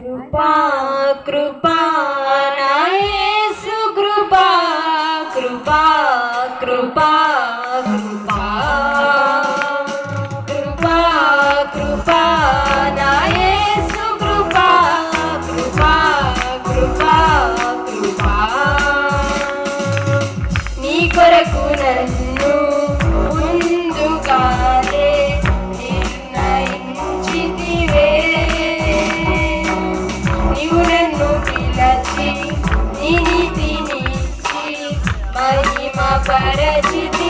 కృపా కృపా నా యేసు కృపా కృపా కృపా కృపా కృపా కృపా నా యేసు కృపా కృపా కృపా కృపా నీ కొరకు నన్ను ముందుగానే నిర్ణయించితివే నీవు నన్ను పిలచి నీ నీతినిచ్చి మహిమ పరచితివే